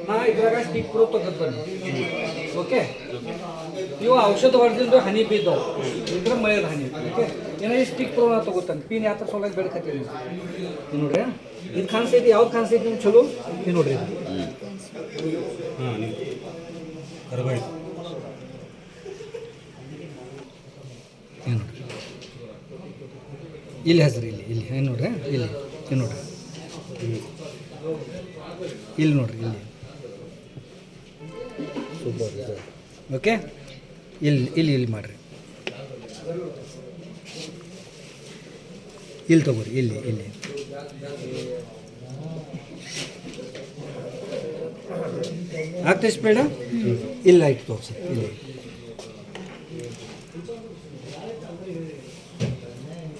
ನಾ ಇದ್ರಾಗ stick pro ತಗೋತಾನೆ. ಓಕೆ, ಇವು ಔಷಧ ಹೊಡೆದಿಂದ ಹನಿ ಬಿದ್ದವು, ಇದ್ರ ಮಳೆದ ಹನಿ. ಓಕೆ, ಏನೋ ಈ ಸ್ಟಿಕ್ ಪ್ರೋ ನಾ ತಗೋತಾನೆ. ಪಿನ್ ಯಾವ ಥರ ಸೊಲಾಗಿ ಬೆಳಕತ್ತೀನಿ ಇದು ನೋಡ್ರಿ. ಇದು ಕಾಣಿಸ್ತೈತಿ, ಯಾವ್ದು ಕಾಣಿಸ್ತೈತಿ ನಿಮ್ಗೆ ಚಲೋ ಇದು ನೋಡ್ರಿ. ಏನು ನೋಡ್ರಿ ಇಲ್ಲಿ ಹೆಸರು ಇಲ್ಲಿ ಏನು ನೋಡ್ರಿ, ಇಲ್ಲಿ ಏನು ನೋಡ್ರಿ, ಇಲ್ಲಿ ನೋಡ್ರಿ, ಇಲ್ಲಿ ಸೂಪರ್. ಓಕೆ, ಇಲ್ಲಿ ಇಲ್ಲಿ ಇಲ್ಲಿ ಮಾಡಿರಿ, ಇಲ್ಲಿ ತಗೋರಿ, ಇಲ್ಲಿ ಇಲ್ಲಿ ಆಗ್ತೈತೆ ಬೇಡ, ಇಲ್ಲ ಆಯ್ತು ತೋರಿಸಿ, ಇಲ್ಲಿ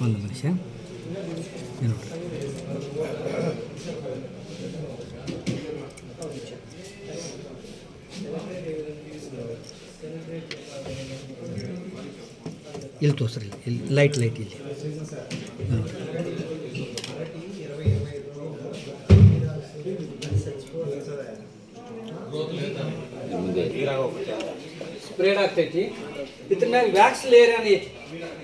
ಒಂದು ನಿಮಿಷ ನೋಡ್ರಿ. ಇಲ್ಲಿ ತೋರಿಸ್ರಿ, ಇಲ್ಲಿ ಲೈಟ್ ಇಲ್ಲಿ ನೋಡ್ರಿ. ಸ್ಪ್ರೇಡ್ ಆಗ್ತೈತಿ. ಇದ್ರ ಮ್ಯಾಗ ವ್ಯಾಕ್ಸ್ ಲೇಯರ್ ಏನೈತಿ,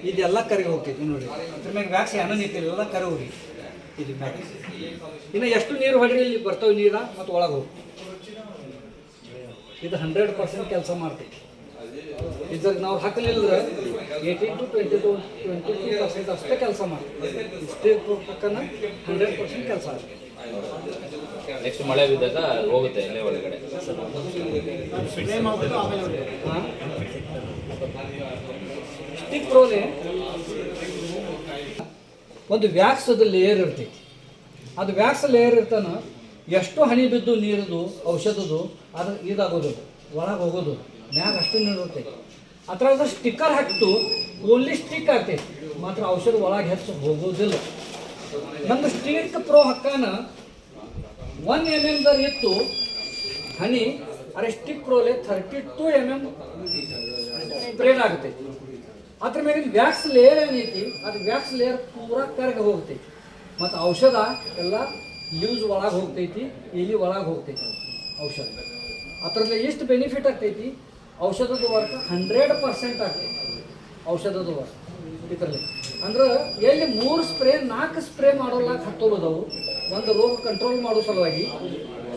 ಇದೆಲ್ಲ ಕರಗಿ ಹೋಗ್ತೈತಿ ನೋಡ್ರಿ. ಇದ್ರ ಮ್ಯಾಗ ವ್ಯಾಕ್ಸ್ ಏನೋ ಐತಿ, ಎಲ್ಲ ಕರವ್ರಿ ಇದ್ರ ಮ್ಯಾಗ. ಇನ್ನು ಎಷ್ಟು ನೀರು ಹೊಡ್ರಿ ಇಲ್ಲಿ ಬರ್ತಾವೆ ನೀರ ಮತ್ತು ಒಳಗೆ ಹೋಗಿ. ಇದು 100% ಕೆಲಸ ಮಾಡ್ತೈತಿ. ಇದ್ರಾಗ ನಾವು ಹಾಕಲಿಲ್ಲ 18 to 22% ಅಷ್ಟೇ ಕೆಲಸ ಮಾಡ್ತೀವಿ. ಇಷ್ಟೇ ಪಕ್ಕನ 100% ಕೆಲಸ ಆಗ್ತದೆ. ನೆಕ್ಸ್ಟ್ ಮಳೆ ಬಿದ್ದಾಗ ಹೋಗುತ್ತೆ ಎಲೆ ಒಳಗಡೆ. ಸ್ಟಿಕ್ ಪ್ರೋನೆ ಒಂದು ವ್ಯಾಕ್ಸದ ಲೇಯರ್ ಇರ್ತೈತಿ. ಅದು ವ್ಯಾಕ್ಸ್ ಲೇಯರ್ ಇರ್ತಾನ, ಎಷ್ಟು ಹನಿ ಬಿದ್ದು ನೀರದು ಔಷಧದ್ದು ಅದು ಇದಾಗೋದು, ಒಳಗೆ ಹೋಗೋದು ಮ್ಯಾಗ ಅಷ್ಟು ನೀರು ಇರ್ತೈತಿ. ಅದ್ರಾಗ ಸ್ಟಿಕ್ಕರ್ ಹಾಕಿಟ್ಟು ಓನ್ಲಿ ಸ್ಟಿಕ್ ಆಗ್ತೈತಿ, ಮಾತ್ರ ಔಷಧ ಒಳಗೆ ಹೆಚ್ಚು ಹೋಗೋದಿಲ್ಲ. ನಮ್ದು ಸ್ಟಿಕ್ ಪ್ರೋ ಹಕ್ಕಾನ 1 mm ಇತ್ತು ಹನಿ, ಅರೆ ಸ್ಟಿಕ್ ಪ್ರೋಲೆ 32 mm ಸ್ಪ್ರೇಡ್ ಆಗುತ್ತೆ. ಅದ್ರ ಮೇಲೆ ವ್ಯಾಕ್ಸ್ ಲೇಯರ್ ಏನೈತಿ, ಅದು ವ್ಯಾಕ್ಸ್ ಲೇಯರ್ ಪೂರಾ ಕರಗಿ ಹೋಗ್ತೈತಿ. ಮತ್ತು ಔಷಧ ಎಲ್ಲ ಲೂಸ್ ಒಳಗೆ ಹೋಗ್ತೈತಿ, ಇಲ್ಲಿ ಒಳಗೆ ಹೋಗ್ತೈತಿ ಔಷಧ. ಅದರಲ್ಲಿ ಎಷ್ಟು ಬೆನಿಫಿಟ್ ಆಗ್ತೈತಿ, ಔಷಧದ ವರ್ಕ್ 100% ಆಗ್ತೈತಿ. ಔಷಧದ ವರ್ಕ್ ಇದರಲ್ಲಿ ಅಂದ್ರೆ ಎಲ್ಲಿ 3 ಸ್ಪ್ರೇ 4 ಸ್ಪ್ರೇ ಮಾಡೋಲ್ಲ ಹತ್ತೋಬೋದವು. ಒಂದು ರೋಗ ಕಂಟ್ರೋಲ್ ಮಾಡೋ ಸಲುವಾಗಿ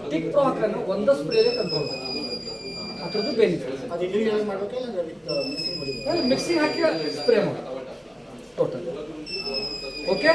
ಸ್ಟಿಕ್ ಪ್ರೋ ಹಾಕೋಣ, ಒಂದು ಸ್ಪ್ರೇಲೆ ಕಂಟ್ರೋಲ್ ಅದ್ರದ್ದು ಬೆನಿಫಿಟ್. ಮಿಕ್ಸಿಂಗ್ ಹಾಕಿ ಸ್ಪ್ರೇ ಮಾಡಿ ಟೋಟಲ್. ಓಕೆ.